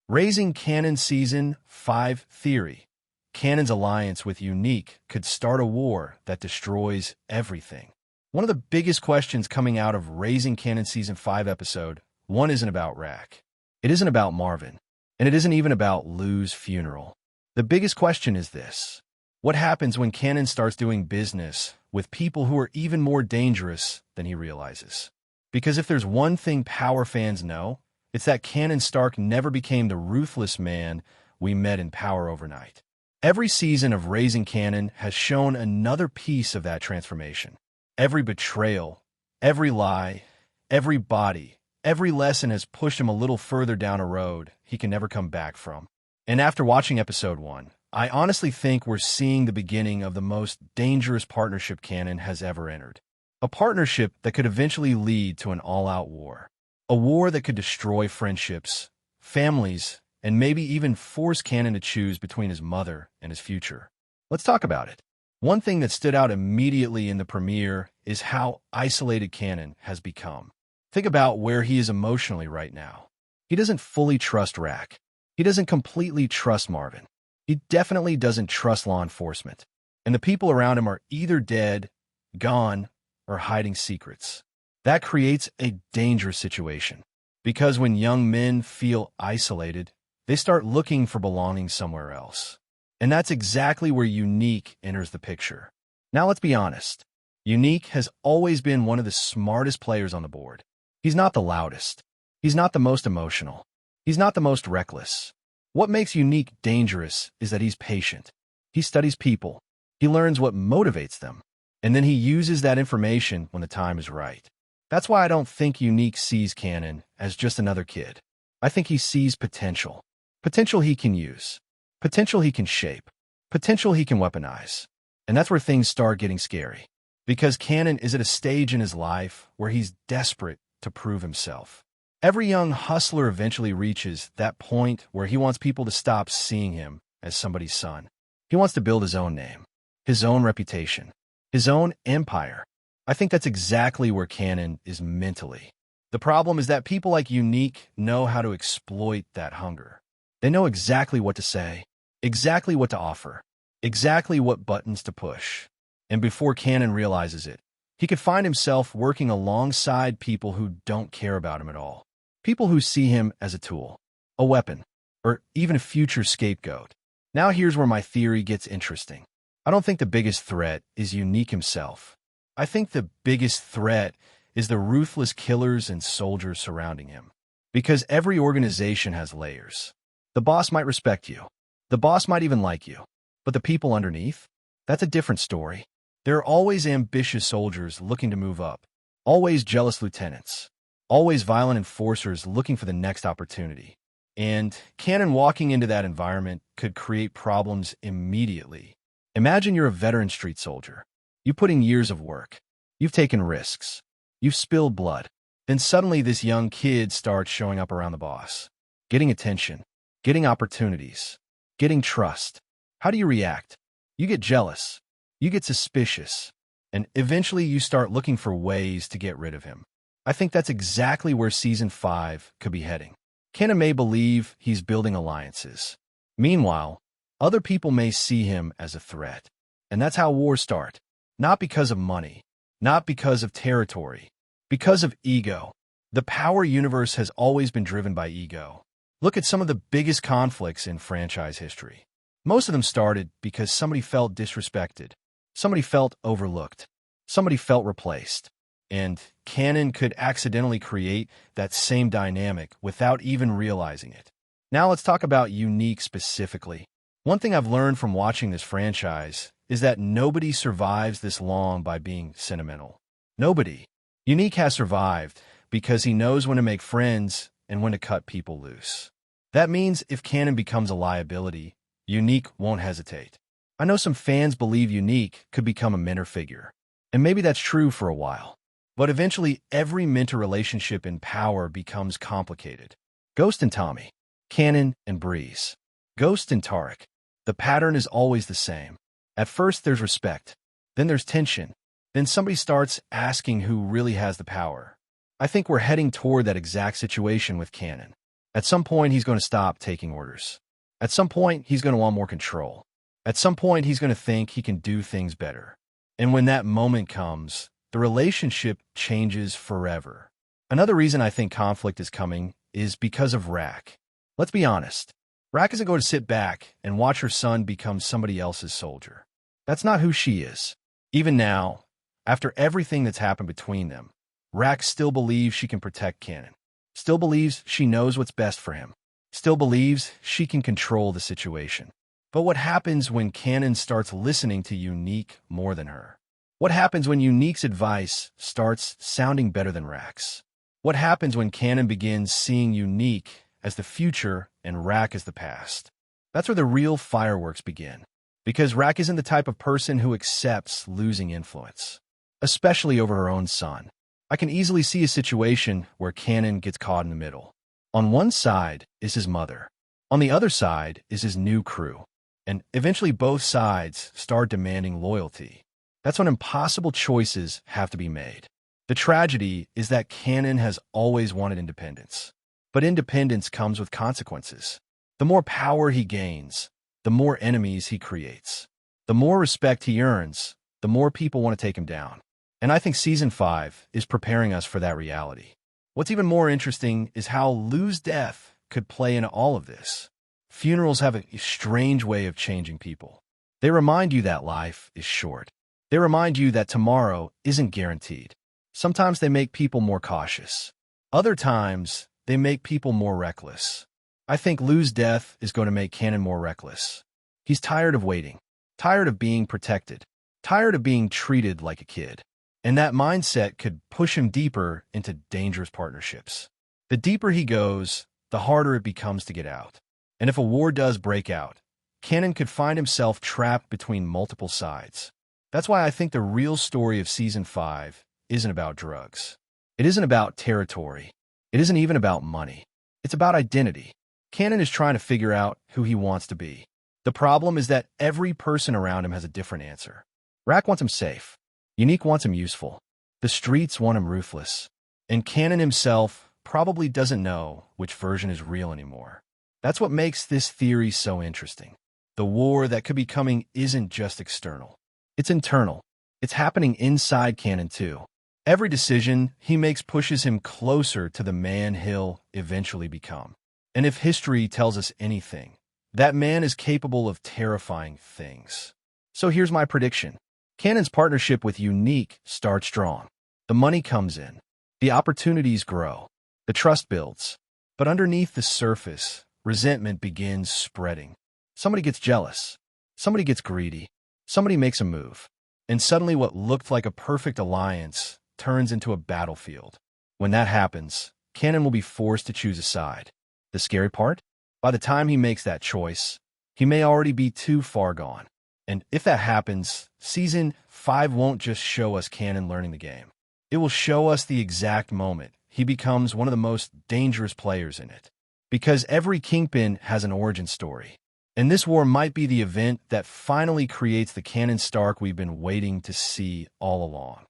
Raising Kanan Season 5 Theory. Kanan's alliance with Unique could start a war that destroys everything. One of the biggest questions coming out of Raising Kanan Season 5 Episode 1 isn't about Rack. It isn't about Marvin. And it isn't even about Lou's funeral. The biggest question is this. What happens when Kanan starts doing business with people who are even more dangerous than he realizes? Because if there's one thing Power fans know, it's that Kanan Stark never became the ruthless man we met in Power overnight. Every season of Raising Kanan has shown another piece of that transformation. Every betrayal, every lie, every body, every lesson has pushed him a little further down a road he can never come back from. And after watching Episode 1, I honestly think we're seeing the beginning of the most dangerous partnership Kanan has ever entered. A partnership that could eventually lead to an all-out war. A war that could destroy friendships, families, and maybe even force Kanan to choose between his mother and his future. Let's talk about it. One thing that stood out immediately in the premiere is how isolated Kanan has become. Think about where he is emotionally right now. He doesn't fully trust Rack. He doesn't completely trust Marvin. He definitely doesn't trust law enforcement. And the people around him are either dead, gone, or hiding secrets. That creates a dangerous situation, because when young men feel isolated, they start looking for belonging somewhere else. And that's exactly where Unique enters the picture. Now let's be honest. Unique has always been one of the smartest players on the board. He's not the loudest. He's not the most emotional. He's not the most reckless. What makes Unique dangerous is that he's patient. He studies people. He learns what motivates them. And then he uses that information when the time is right. That's why I don't think Unique sees Kanan as just another kid. I think he sees potential. Potential he can use. Potential he can shape. Potential he can weaponize. And that's where things start getting scary. Because Kanan is at a stage in his life where he's desperate to prove himself. Every young hustler eventually reaches that point where he wants people to stop seeing him as somebody's son. He wants to build his own name, his own reputation, his own empire. I think that's exactly where Kanan is mentally. The problem is that people like Unique know how to exploit that hunger. They know exactly what to say, exactly what to offer, exactly what buttons to push. And before Kanan realizes it, he could find himself working alongside people who don't care about him at all. People who see him as a tool, a weapon, or even a future scapegoat. Now here's where my theory gets interesting. I don't think the biggest threat is Unique himself. I think the biggest threat is the ruthless killers and soldiers surrounding him. Because every organization has layers. The boss might respect you. The boss might even like you. But the people underneath? That's a different story. There are always ambitious soldiers looking to move up. Always jealous lieutenants. Always violent enforcers looking for the next opportunity. And Kanan walking into that environment could create problems immediately. Imagine you're a veteran street soldier. You put in years of work. You've taken risks. You've spilled blood. Then suddenly this young kid starts showing up around the boss. Getting attention. Getting opportunities. Getting trust. How do you react? You get jealous. You get suspicious. And eventually you start looking for ways to get rid of him. I think that's exactly where Season 5 could be heading. Kanan may believe he's building alliances. Meanwhile, other people may see him as a threat. And that's how wars start. Not because of money, not because of territory, because of ego. The Power universe has always been driven by ego. Look at some of the biggest conflicts in franchise history. Most of them started because somebody felt disrespected, somebody felt overlooked, somebody felt replaced. And Kanan could accidentally create that same dynamic without even realizing it. Now let's talk about Unique specifically. One thing I've learned from watching this franchise is that nobody survives this long by being sentimental. Nobody. Unique has survived because he knows when to make friends and when to cut people loose. That means if Kanan becomes a liability, Unique won't hesitate. I know some fans believe Unique could become a mentor figure, and maybe that's true for a while. But eventually, every mentor relationship in Power becomes complicated. Ghost and Tommy, Kanan and Breeze, Ghost and Tarek. The pattern is always the same. At first, there's respect. Then there's tension. Then somebody starts asking who really has the power. I think we're heading toward that exact situation with Kanan. At some point, he's going to stop taking orders. At some point, he's going to want more control. At some point, he's going to think he can do things better. And when that moment comes, the relationship changes forever. Another reason I think conflict is coming is because of Rak. Let's be honest. Rak isn't going to sit back and watch her son become somebody else's soldier. That's not who she is. Even now, after everything that's happened between them, Rak still believes she can protect KENAN. Still believes she knows what's best for him. Still believes she can control the situation. But what happens when KENAN starts listening to Unique more than her? What happens when Unique's advice starts sounding better than Rak's? What happens when KENAN begins seeing Unique as the future and Rak as the past? That's where the real fireworks begin. Because Rak isn't the type of person who accepts losing influence, especially over her own son. I can easily see a situation where KENAN gets caught in the middle. On one side is his mother. On the other side is his new crew. And eventually both sides start demanding loyalty. That's when impossible choices have to be made. The tragedy is that KENAN has always wanted independence. But independence comes with consequences. The more power he gains, the more enemies he creates. The more respect he earns, the more people want to take him down. And I think Season 5 is preparing us for that reality. What's even more interesting is how Lou's death could play into all of this. Funerals have a strange way of changing people. They remind you that life is short. They remind you that tomorrow isn't guaranteed. Sometimes they make people more cautious. Other times, they make people more reckless. I think Lou's death is going to make KENAN more reckless. He's tired of waiting, tired of being protected, tired of being treated like a kid. And that mindset could push him deeper into dangerous partnerships. The deeper he goes, the harder it becomes to get out. And if a war does break out, KENAN could find himself trapped between multiple sides. That's why I think the real story of Season 5 isn't about drugs. It isn't about territory. It isn't even about money. It's about identity. KENAN is trying to figure out who he wants to be. The problem is that every person around him has a different answer. Rak wants him safe. Unique wants him useful. The streets want him ruthless. And KENAN himself probably doesn't know which version is real anymore. That's what makes this theory so interesting. The war that could be coming isn't just external. It's internal. It's happening inside KENAN too. Every decision he makes pushes him closer to the man he'll eventually become. And if history tells us anything, that man is capable of terrifying things. So here's my prediction. KENAN's partnership with Unique starts strong. The money comes in. The opportunities grow. The trust builds. But underneath the surface, resentment begins spreading. Somebody gets jealous. Somebody gets greedy. Somebody makes a move. And suddenly what looked like a perfect alliance turns into a battlefield. When that happens, KENAN will be forced to choose a side. The scary part? By the time he makes that choice, he may already be too far gone. And if that happens, Season 5 won't just show us KENAN learning the game. It will show us the exact moment he becomes one of the most dangerous players in it. Because every kingpin has an origin story. And this war might be the event that finally creates the KENAN Stark we've been waiting to see all along.